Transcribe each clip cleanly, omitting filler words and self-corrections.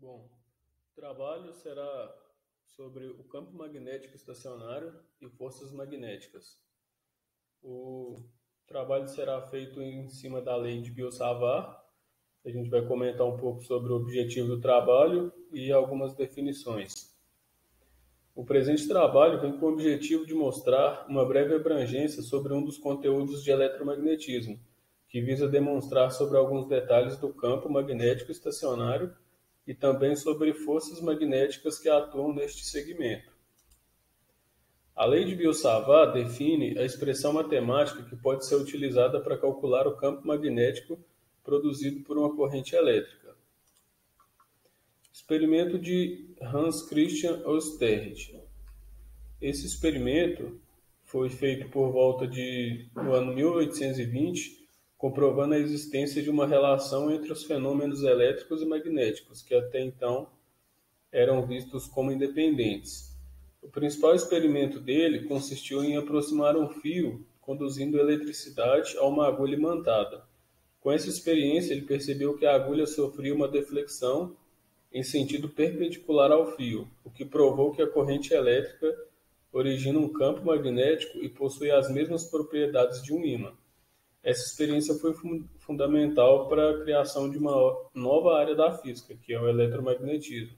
Bom, o trabalho será sobre o campo magnético estacionário e forças magnéticas. O trabalho será feito em cima da lei de Biot-Savart. A gente vai comentar um pouco sobre o objetivo do trabalho e algumas definições. O presente trabalho vem com o objetivo de mostrar uma breve abrangência sobre um dos conteúdos de eletromagnetismo, que visa demonstrar sobre alguns detalhes do campo magnético estacionário e também sobre forças magnéticas que atuam neste segmento. A lei de Biot-Savart define a expressão matemática que pode ser utilizada para calcular o campo magnético produzido por uma corrente elétrica. Experimento de Hans Christian Oersted. Esse experimento foi feito por volta do ano 1820, comprovando a existência de uma relação entre os fenômenos elétricos e magnéticos, que até então eram vistos como independentes. O principal experimento dele consistiu em aproximar um fio conduzindo eletricidade a uma agulha imantada. Com essa experiência, ele percebeu que a agulha sofria uma deflexão em sentido perpendicular ao fio, o que provou que a corrente elétrica origina um campo magnético e possui as mesmas propriedades de um ímã. Essa experiência foi fundamental para a criação de uma nova área da física, que é o eletromagnetismo.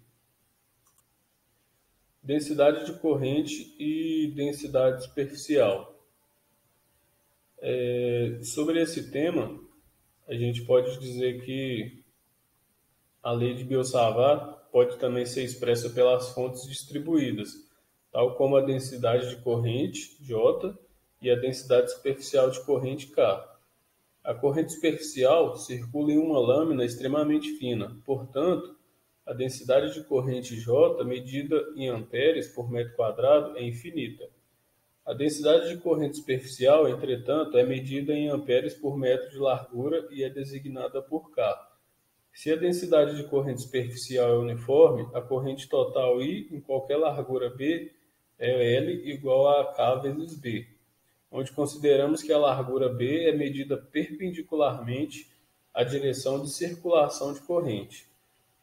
Densidade de corrente e densidade superficial. Sobre esse tema, a gente pode dizer que a lei de Biot-Savart pode também ser expressa pelas fontes distribuídas, tal como a densidade de corrente, J, e a densidade superficial de corrente, K. A corrente superficial circula em uma lâmina extremamente fina, portanto, a densidade de corrente J, medida em amperes por metro quadrado, é infinita. A densidade de corrente superficial, entretanto, é medida em amperes por metro de largura e é designada por K. Se a densidade de corrente superficial é uniforme, a corrente total I em qualquer largura B é L igual a K vezes B, onde consideramos que a largura B é medida perpendicularmente à direção de circulação de corrente.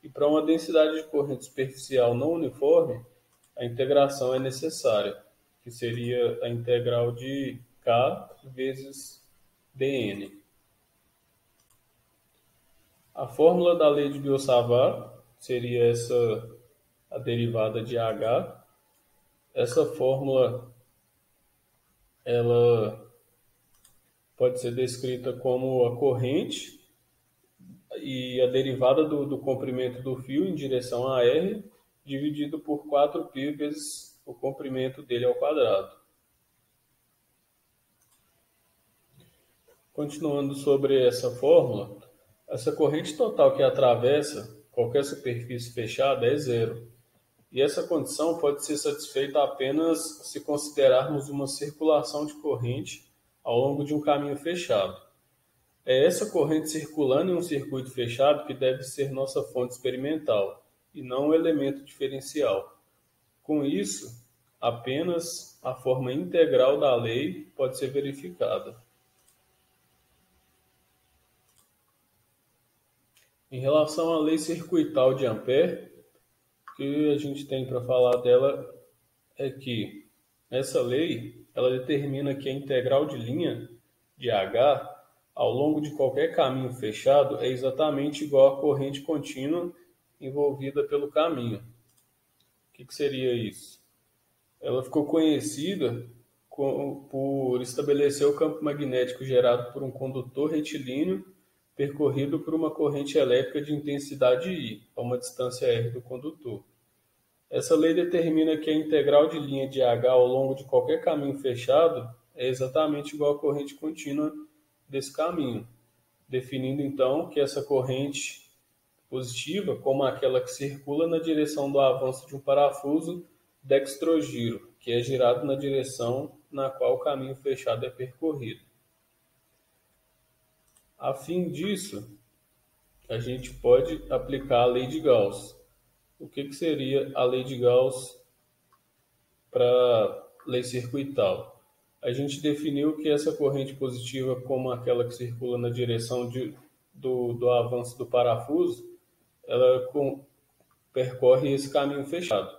E para uma densidade de corrente superficial não uniforme, a integração é necessária, que seria a integral de K vezes dN. A fórmula da lei de Biot-Savart seria a derivada de H. Essa fórmula ela pode ser descrita como a corrente e a derivada do comprimento do fio em direção a R, dividido por 4π vezes o comprimento dele ao quadrado. Continuando sobre essa fórmula, essa corrente total que atravessa qualquer superfície fechada é zero. E essa condição pode ser satisfeita apenas se considerarmos uma circulação de corrente ao longo de um caminho fechado. É essa corrente circulando em um circuito fechado que deve ser nossa fonte experimental, e não o elemento diferencial. Com isso, apenas a forma integral da lei pode ser verificada. Em relação à lei circuital de Ampère, o que a gente tem para falar dela é que essa lei ela determina que a integral de linha de H ao longo de qualquer caminho fechado é exatamente igual à corrente contínua envolvida pelo caminho. O que seria isso? Ela ficou conhecida por estabelecer o campo magnético gerado por um condutor retilíneo percorrido por uma corrente elétrica de intensidade I, a uma distância r do condutor. Essa lei determina que a integral de linha de H ao longo de qualquer caminho fechado é exatamente igual à corrente contínua desse caminho, definindo então que essa corrente positiva como aquela que circula na direção do avanço de um parafuso dextrogiro, que é girado na direção na qual o caminho fechado é percorrido. A fim disso, a gente pode aplicar a lei de Gauss. O que seria a lei de Gauss para a lei circuital? A gente definiu que essa corrente positiva como aquela que circula na direção do avanço do parafuso, ela percorre esse caminho fechado.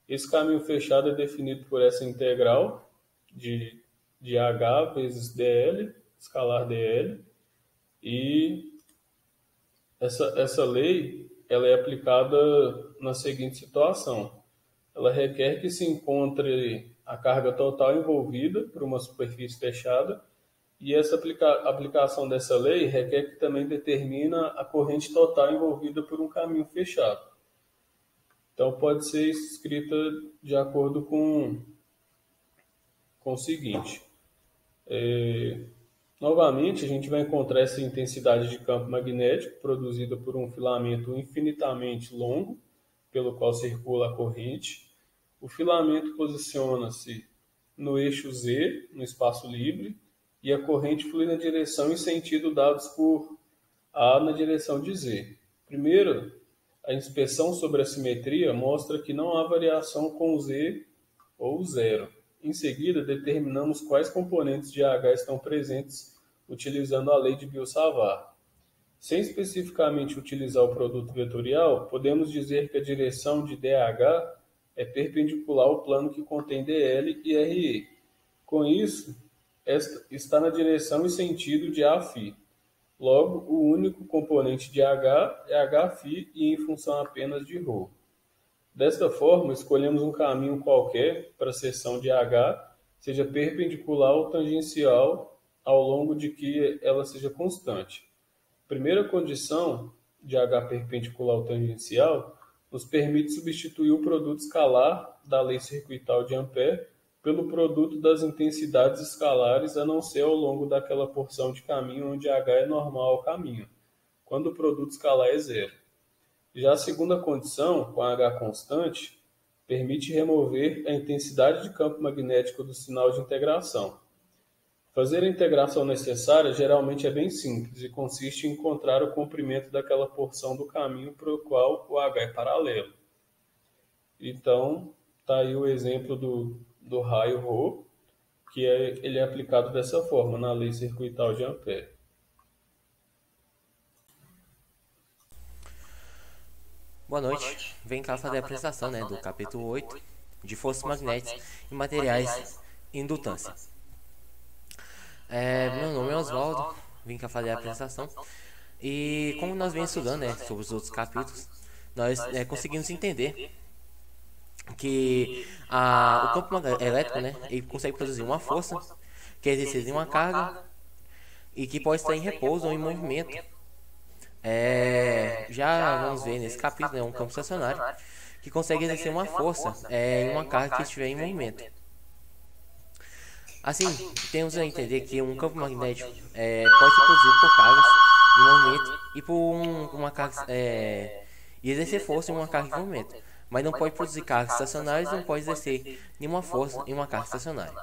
Esse caminho fechado é definido por essa integral de H vezes dl, escalar dl, e essa lei ela é aplicada na seguinte situação. Ela requer que se encontre a carga total envolvida por uma superfície fechada, e essa aplicação dessa lei requer que também determina a corrente total envolvida por um caminho fechado. Então, pode ser escrita de acordo com o seguinte. Novamente, a gente vai encontrar essa intensidade de campo magnético produzida por um filamento infinitamente longo, pelo qual circula a corrente. O filamento posiciona-se no eixo Z, no espaço livre, e a corrente flui na direção e sentido dados por A na direção de Z. Primeiro, a inspeção sobre a simetria mostra que não há variação com Z ou zero. Em seguida, determinamos quais componentes de H estão presentes utilizando a lei de Biot-Savart. Sem especificamente utilizar o produto vetorial, podemos dizer que a direção de DH é perpendicular ao plano que contém DL e RE. Com isso, esta está na direção e sentido de Aφ. Logo, o único componente de H é Hφ e em função apenas de ρ. Desta forma, escolhemos um caminho qualquer para a seção de H, seja perpendicular ou tangencial, ao longo de que ela seja constante. Primeira condição de H perpendicular ou tangencial nos permite substituir o produto escalar da lei circuital de Ampère pelo produto das intensidades escalares, a não ser ao longo daquela porção de caminho onde H é normal ao caminho, quando o produto escalar é zero. Já a segunda condição, com H constante, permite remover a intensidade de campo magnético do sinal de integração. Fazer a integração necessária geralmente é bem simples e consiste em encontrar o comprimento daquela porção do caminho para o qual o H é paralelo. Então, está aí o exemplo do raio ρ, que ele é aplicado dessa forma na lei circuital de Ampère. Boa noite. Vem cá fazer a apresentação do capítulo 8 de forças magnéticas e materiais e indutância. Meu nome é Oswaldo, vim cá fazer a apresentação. E como nós vemos estudando sobre os outros capítulos, nós conseguimos entender que o campo elétrico ele consegue produzir uma força que é exercida em uma carga e que pode estar em repouso ou em movimento. Já vamos ver nesse capítulo um campo estacionário que consegue exercer uma força em uma carga que estiver em movimento. Assim, temos a entender que um campo magnético pode ser produzido por cargas em movimento e por uma carga e exercer força em uma carga em movimento, mas não pode produzir cargas estacionárias e não pode exercer nenhuma força em uma carga estacionária.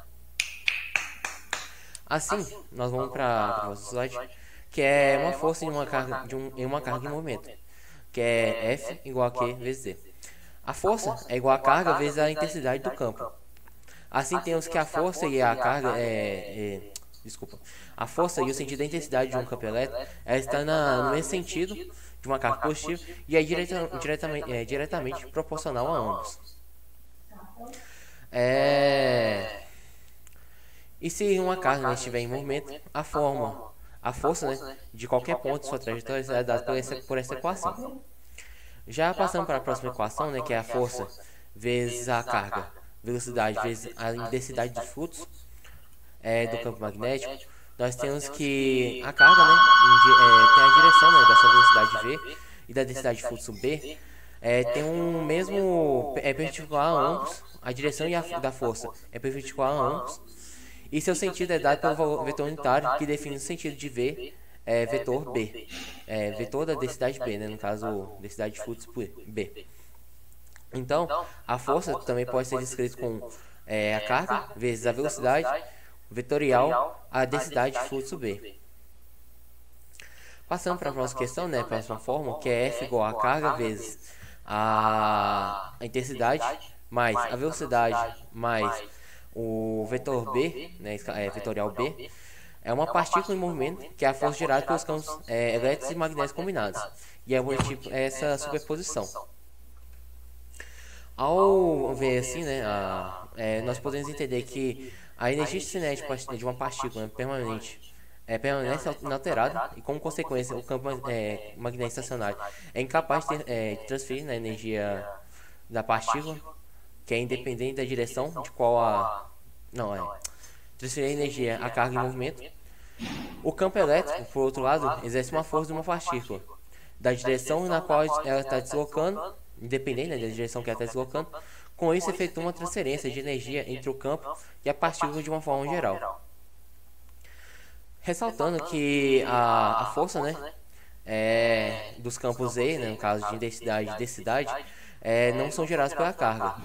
Assim, nós vamos para o nosso slide, que é uma força em uma carga em movimento, que é F igual a Q vezes D. A força é igual a carga vezes a intensidade do campo. Assim, temos que a força e a carga a força e o sentido da intensidade de um campo elétrico está no mesmo sentido de uma carga positiva e é diretamente proporcional a ambos. E se uma carga estiver em movimento, a força de qualquer ponto de sua trajetória é dada por essa equação. Já passando para a próxima equação, que é a força vezes a carga, velocidade vezes a densidade de fluxo do campo magnético, nós temos que a carga tem a direção da sua velocidade V e da densidade de fluxo B, tem um mesmo perpendicular a ambos, a direção da força é perpendicular a ambos, e seu sentido é dado pelo valor vetor unitário que define o sentido de V, vetor B, vetor da densidade B, no caso densidade de fluxo por B. Então, a força também pode ser descrita com a carga vezes a velocidade vetorial a densidade de fluxo B. Passando para a próxima questão, para a próxima fórmula, que é F igual a carga vezes a intensidade mais a velocidade mais o vetor B, vetorial B, é uma partícula em movimento que é a força gerada pelos campos elétricos e magnéticos combinados, e é essa superposição. Ao ver assim, né, nós podemos entender que a energia cinética de uma partícula permanece inalterada e, como consequência, o campo magnético estacionário é incapaz de transferir, né, a energia da partícula, que é independente da direção de qual a... Não, transferir a energia à carga em movimento. O campo elétrico, por outro lado, exerce uma força de uma partícula, da direção na qual ela está deslocando, independente, né, da direção que ela está deslocando. Com isso, efetua uma transferência de energia entre o campo e a partícula de uma forma geral. Ressaltando que a força, né, dos campos E, né, no caso de intensidade e densidade, não são gerados pela carga.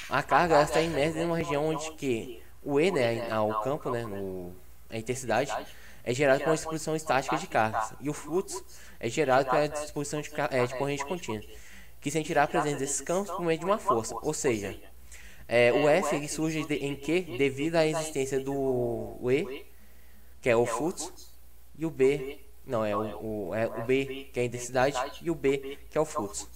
A carga ela está imersa em uma região onde que o E, né, o campo, né, a intensidade, é gerado por uma distribuição estática de cargas, e o fluxo é gerado pela distribuição de corrente contínua, que sentirá a presença desses campos por meio de uma força, ou seja, o F ele surge em Q devido à existência do E, que é o fluxo, e o B, não, é o B, que é a intensidade, e o B, que é o fluxo.